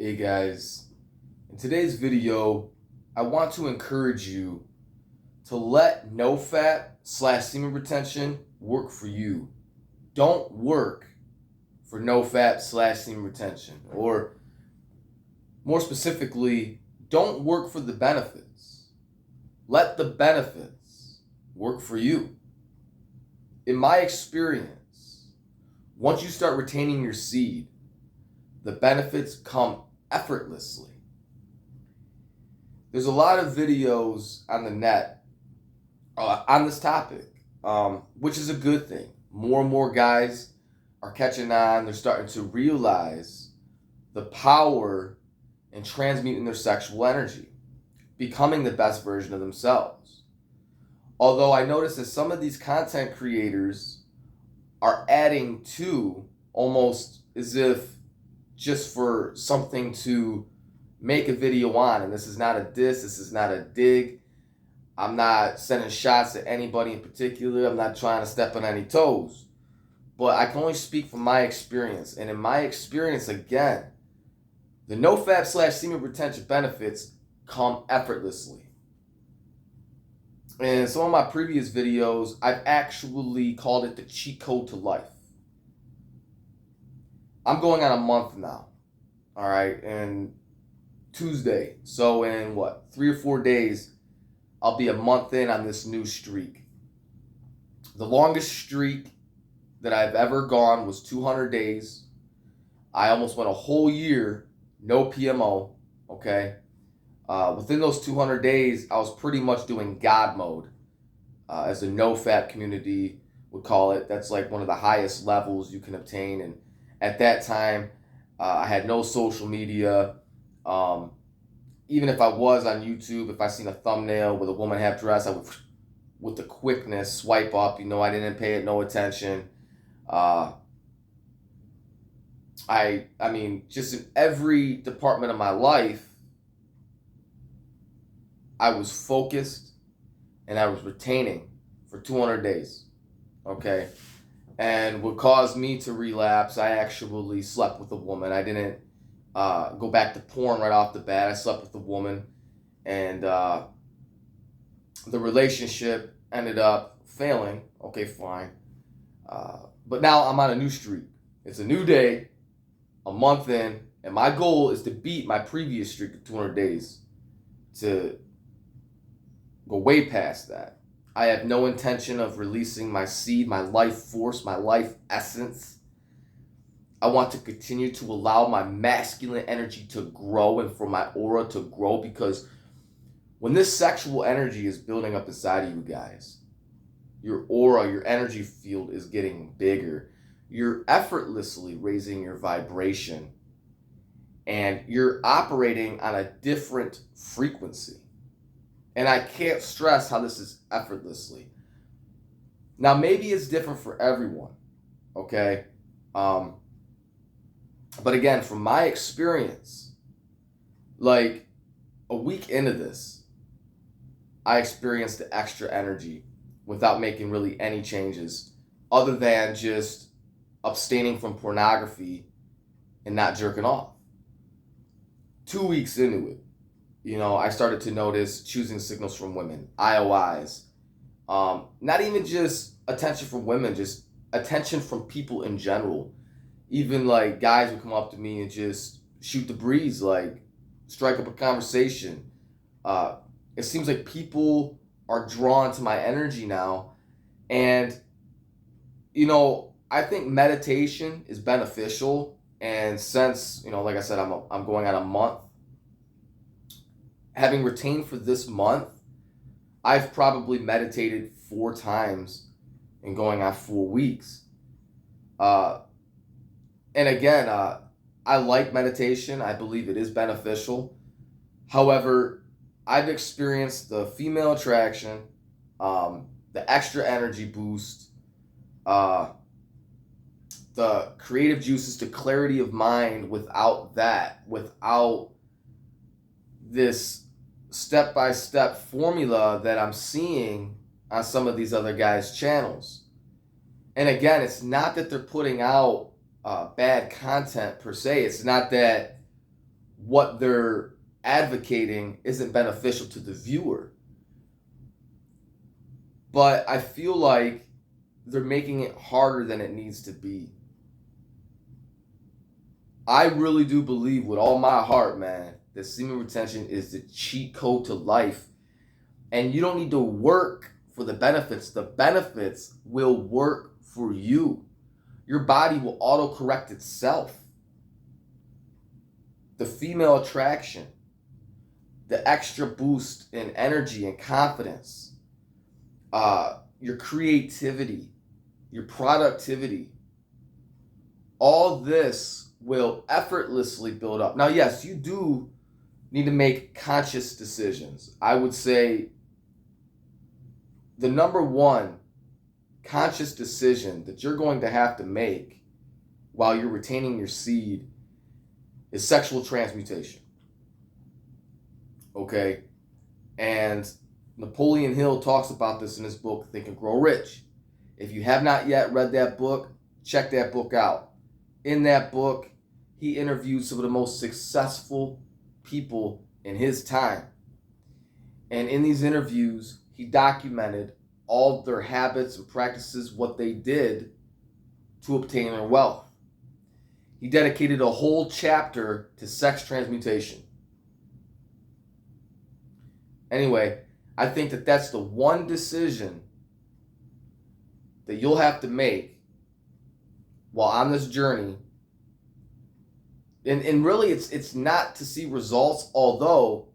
Hey guys, in today's video, I want to encourage you to let Nofap/semen retention work for you. Don't work for Nofap/semen retention. Or more specifically, don't work for the benefits. Let the benefits work for you. In my experience, once you start retaining your seed, the benefits come effortlessly. There's a lot of videos on the net on this topic, which is a good thing. More and more guys are catching on. They're starting to realize the power in transmuting their sexual energy, becoming the best version of themselves. Although I notice that some of these content creators are adding to almost as if just for something to make a video on. And this is not a diss, this is not a dig. I'm not sending shots at anybody in particular. I'm not trying to step on any toes. But I can only speak from my experience. And in my experience, again, the Nofap/semen retention benefits come effortlessly. In some of my previous videos, I've actually called it the cheat code to life. I'm going on a month now, all right, and Tuesday. So in 3 or 4 days, I'll be a month in on this new streak. The longest streak that I've ever gone was 200 days. I almost went a whole year, no PMO, okay? Within those 200 days, I was pretty much doing God mode, as the Nofap community would call it. That's like one of the highest levels you can obtain. And at that time, I had no social media. Even if I was on YouTube, if I seen a thumbnail with a woman half dressed, I would, with the quickness, swipe up. I didn't pay it no attention. I mean, just in every department of my life, I was focused and I was retaining for 200 days, okay? And what caused me to relapse, I actually slept with a woman. I didn't go back to porn right off the bat. I slept with a woman, and the relationship ended up failing. Okay, fine. But now I'm on a new streak. It's a new day, a month in, and my goal is to beat my previous streak of 200 days, to go way past that. I have no intention of releasing my seed, my life force, my life essence. I want to continue to allow my masculine energy to grow and for my aura to grow, because when this sexual energy is building up inside of you guys, your aura, your energy field is getting bigger. You're effortlessly raising your vibration and you're operating on a different frequency. And I can't stress how this is effortlessly. Now, maybe it's different for everyone, okay? But again, from my experience, like a week into this, I experienced the extra energy without making really any changes other than just abstaining from pornography and not jerking off. 2 weeks into it, I started to notice choosing signals from women, IOIs. Not even just attention from women, just attention from people in general. Even like guys would come up to me and just shoot the breeze, like strike up a conversation. It seems like people are drawn to my energy now. And, I think meditation is beneficial. And since, like I said, I'm going on a month, having retained for this month, I've probably meditated 4 times and going on 4 weeks. And again, I like meditation. I believe it is beneficial. However, I've experienced the female attraction, the extra energy boost, the creative juices, the clarity of mind without this step-by-step formula that I'm seeing on some of these other guys' channels. And again, it's not that they're putting out bad content per se. It's not that what they're advocating isn't beneficial to the viewer. But I feel like they're making it harder than it needs to be. I really do believe with all my heart, man, that semen retention is the cheat code to life. And you don't need to work for the benefits. The benefits will work for you. Your body will auto-correct itself. The female attraction, the extra boost in energy and confidence, your creativity, your productivity, all this will effortlessly build up. Now, yes, you do need to make conscious decisions. I would say the number one conscious decision that you're going to have to make while you're retaining your seed is sexual transmutation. Okay? And Napoleon Hill talks about this in his book, Think and Grow Rich. If you have not yet read that book, check that book out. In that book, he interviewed some of the most successful people in his time. And in these interviews, he documented all their habits and practices, what they did to obtain their wealth. He dedicated a whole chapter to sex transmutation. Anyway, I think that that's the one decision that you'll have to make while on this journey. And really, it's not to see results, although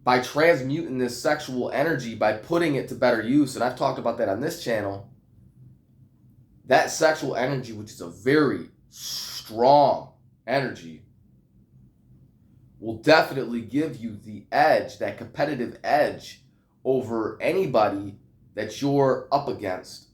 by transmuting this sexual energy, by putting it to better use, and I've talked about that on this channel, that sexual energy, which is a very strong energy, will definitely give you the edge, that competitive edge over anybody that you're up against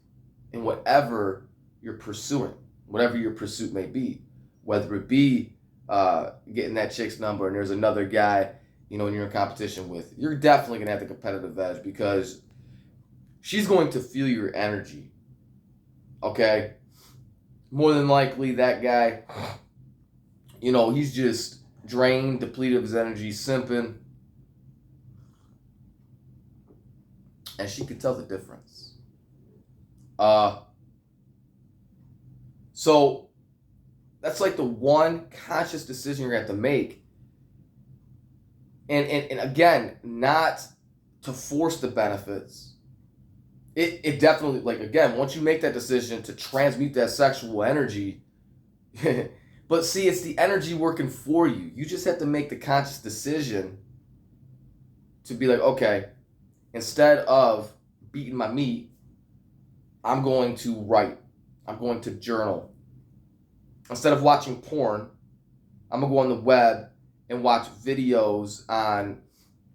in whatever you're pursuing, whatever your pursuit may be. Whether it be getting that chick's number and there's another guy, you're in competition with, you're definitely going to have the competitive edge because she's going to feel your energy. Okay? More than likely, that guy, he's just drained, depleted of his energy, simping. And she could tell the difference. So that's like the one conscious decision you're going to have to make. And again, not to force the benefits. It definitely, again, once you make that decision to transmute that sexual energy, but see, it's the energy working for you. You just have to make the conscious decision to be like, okay, instead of beating my meat, I'm going to write. I'm going to journal. Instead of watching porn, I'm going to go on the web and watch videos on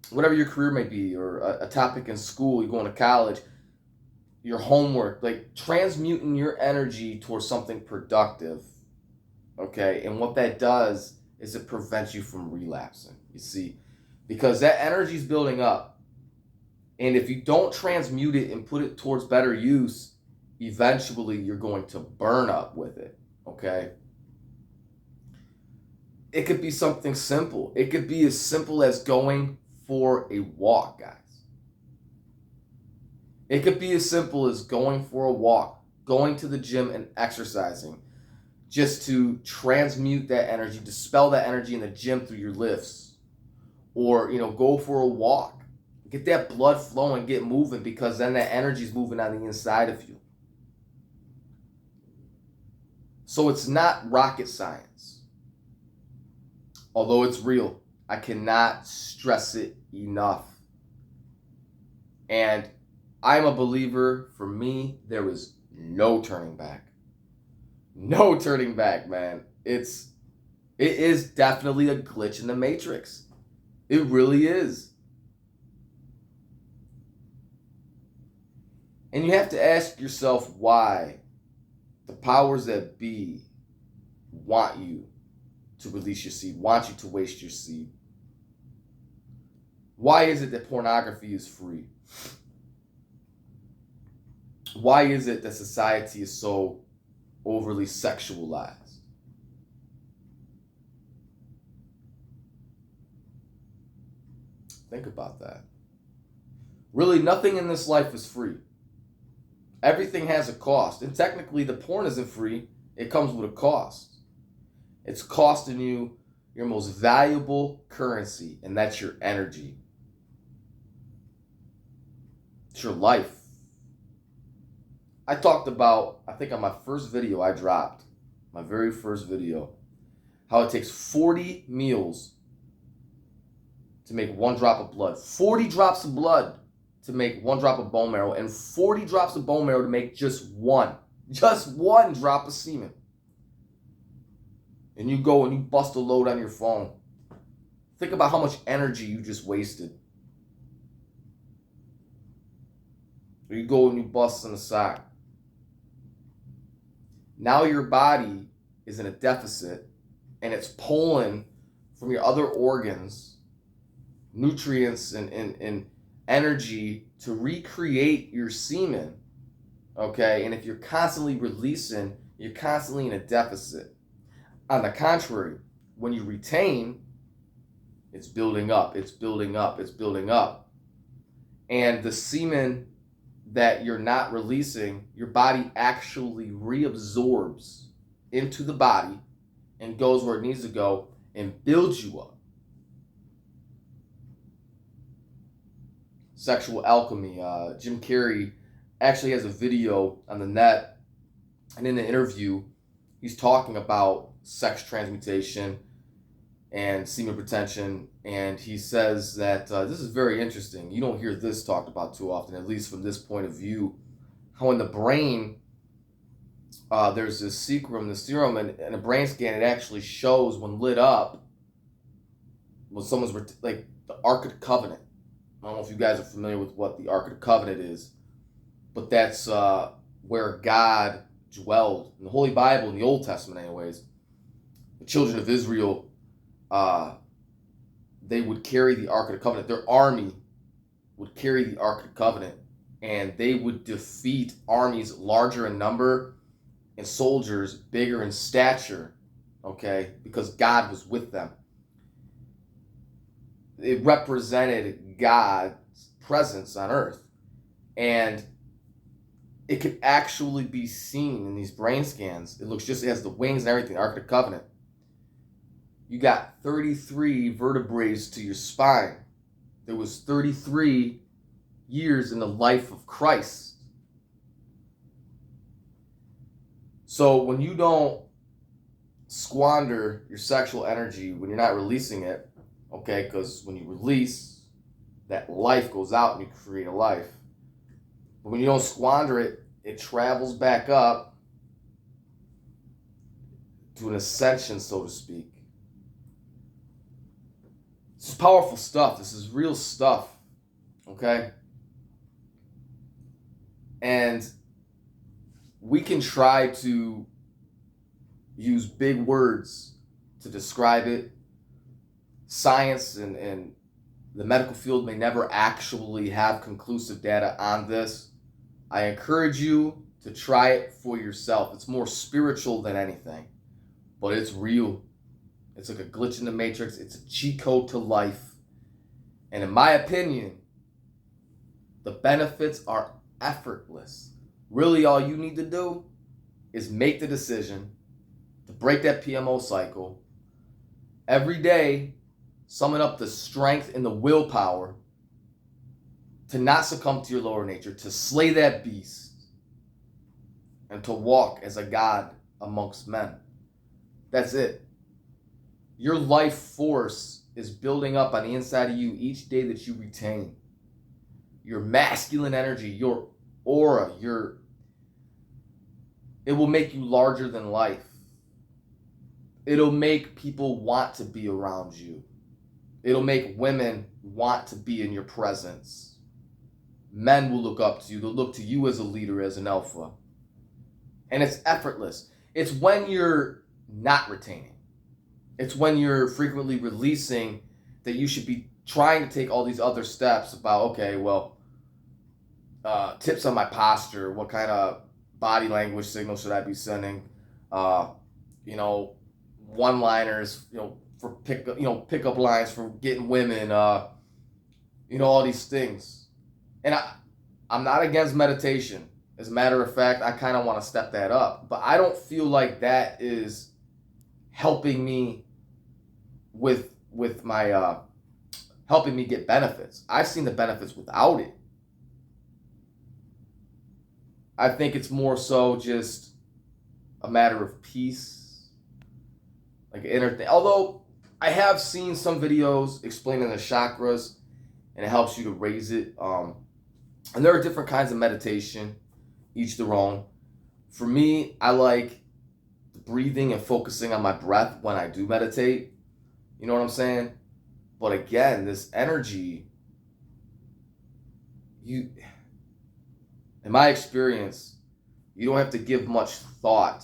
whatever your career may be, or a topic in school, you're going to college, your homework, transmuting your energy towards something productive. Okay, and what that does is it prevents you from relapsing, you see, because that energy is building up. And if you don't transmute it and put it towards better use, eventually you're going to burn up with it, okay? It could be something simple. It could be as simple as going for a walk, guys. It could be as simple as going for a walk, going to the gym and exercising, just to transmute that energy, dispel that energy in the gym through your lifts. Or, go for a walk. Get that blood flowing, get moving, because then that energy is moving on the inside of you. So it's not rocket science. Although it's real, I cannot stress it enough. And I'm a believer, for me, there is no turning back. No turning back, man. It is definitely a glitch in the matrix. It really is. And you have to ask yourself why the powers that be want you to release your seed, want you to waste your seed. Why is it that pornography is free? Why is it that society is so overly sexualized? Think about that. Really, nothing in this life is free. Everything has a cost. And technically, the porn isn't free. It comes with a cost. It's costing you your most valuable currency, and that's your energy. It's your life. I talked about, I think on my first video I dropped, my very first video, how it takes 40 meals to make 1 drop of blood. 40 drops of blood to make 1 drop of bone marrow, and 40 drops of bone marrow to make just one drop of semen. And you go and you bust a load on your phone. Think about how much energy you just wasted. Or you go and you bust on the side. Now your body is in a deficit, and it's pulling from your other organs nutrients and energy to recreate your semen. Okay? And if you're constantly releasing, you're constantly in a deficit. On the contrary, when you retain, it's building up, it's building up, it's building up. And the semen that you're not releasing, your body actually reabsorbs into the body and goes where it needs to go and builds you up. Sexual alchemy. Jim Carrey actually has a video on the net, and in the interview, he's talking about sex transmutation and semen retention, and he says that this is very interesting. You don't hear this talked about too often, at least from this point of view. How in the brain, there's this serum, and in a brain scan, it actually shows when lit up, when someone's like the Ark of the Covenant. I don't know if you guys are familiar with what the Ark of the Covenant is, but that's where God dwelled. In the Holy Bible, in the Old Testament anyways, the children of Israel, they would carry the Ark of the Covenant. Their army would carry the Ark of the Covenant, and they would defeat armies larger in number and soldiers bigger in stature, okay, because God was with them. It represented God's presence on earth, and it could actually be seen in these brain scans. It looks just, it has the wings and everything, Ark of the Covenant. You got 33 vertebrae to your spine. There was 33 years in the life of Christ. So when you don't squander your sexual energy, when you're not releasing it, okay, because when you release, that life goes out and you create a life. But when you don't squander it, it travels back up to an ascension, so to speak. This is powerful stuff. This is real stuff, okay? And we can try to use big words to describe it. Science and the medical field may never actually have conclusive data on this. I encourage you to try it for yourself. It's more spiritual than anything, but it's real. It's like a glitch in the matrix. It's a cheat code to life. And in my opinion, the benefits are effortless. Really, all you need to do is make the decision to break that PMO cycle. Every day, summon up the strength and the willpower to not succumb to your lower nature, to slay that beast, and to walk as a god amongst men. That's it. Your life force is building up on the inside of you each day that you retain. Your masculine energy, your aura, it will make you larger than life. It'll make people want to be around you. It'll make women want to be in your presence. Men will look up to you. They'll look to you as a leader, as an alpha. And it's effortless. It's when you're not retaining. It's when you're frequently releasing that you should be trying to take all these other steps about, okay, well, tips on my posture. What kind of body language signal should I be sending? One-liners, for pickup lines for getting women. all these things. And I'm not against meditation. As a matter of fact, I kind of want to step that up. But I don't feel like that is helping me with my helping me get benefits. I've seen the benefits without it. I think it's more so just a matter of peace, like an inner thing. Although I have seen some videos explaining the chakras, and it helps you to raise it. And there are different kinds of meditation, each their own. For me, I like breathing and focusing on my breath when I do meditate. You know what I'm saying? But again, this energy, in my experience, you don't have to give much thought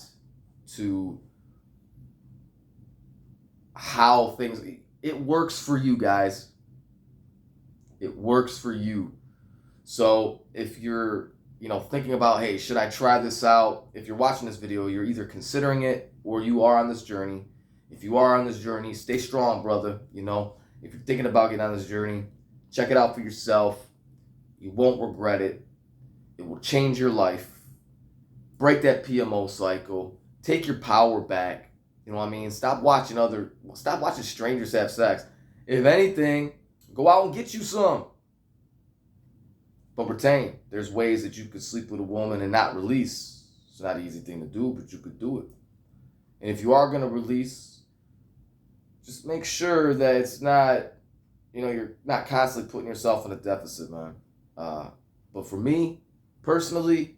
to how things, it works for you guys. It works for you. So if you're, thinking about, hey, should I try this out? If you're watching this video, you're either considering it or you are on this journey. If you are on this journey, stay strong, brother. If you're thinking about getting on this journey, check it out for yourself. You won't regret it. It will change your life. Break that PMO cycle. Take your power back. You know what I mean? Stop watching strangers have sex. If anything, go out and get you some. But retain. There's ways that you could sleep with a woman and not release. It's not an easy thing to do, but you could do it. And if you are going to release, just make sure that it's not, you're not constantly putting yourself in a deficit, man. But for me, personally,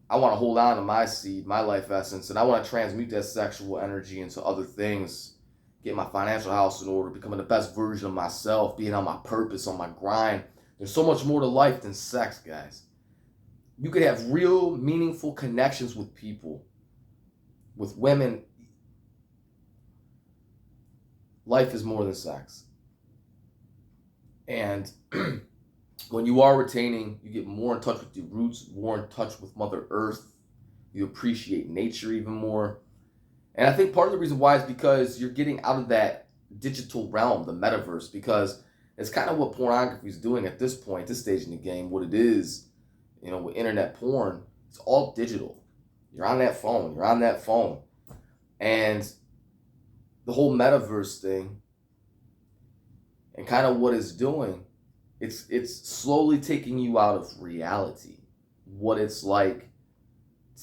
I want to hold on to my seed, my life essence, and I want to transmute that sexual energy into other things. Get my financial house in order, becoming the best version of myself, being on my purpose, on my grind. There's so much more to life than sex, guys. You could have real, meaningful connections with people, with women. Life is more than sex. And when you are retaining, you get more in touch with your roots, more in touch with Mother Earth. You appreciate nature even more. And I think part of the reason why is because you're getting out of that digital realm, the metaverse, because it's kind of what pornography is doing at this point, this stage in the game. What it is, with internet porn, it's all digital. You're on that phone. And the whole metaverse thing and kind of what it's doing, it's slowly taking you out of reality. What it's like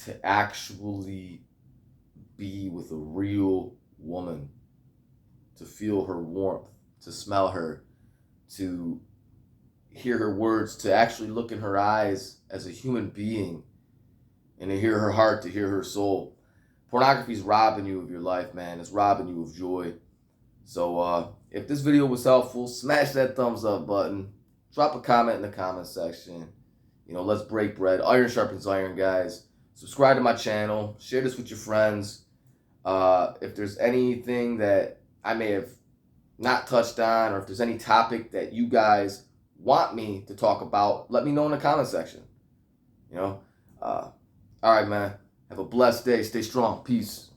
to actually be with a real woman, to feel her warmth, to smell her, to hear her words, to actually look in her eyes as a human being, and to hear her heart, to hear her soul. Pornography is robbing you of your life, man. It's robbing you of joy. So if this video was helpful, smash that thumbs up button. Drop a comment in the comment section. Let's break bread. Iron sharpens iron, guys. Subscribe to my channel. Share this with your friends. If there's anything that I may have not touched on, or if there's any topic that you guys want me to talk about, let me know in the comment section. All right, man. Have a blessed day. Stay strong. Peace.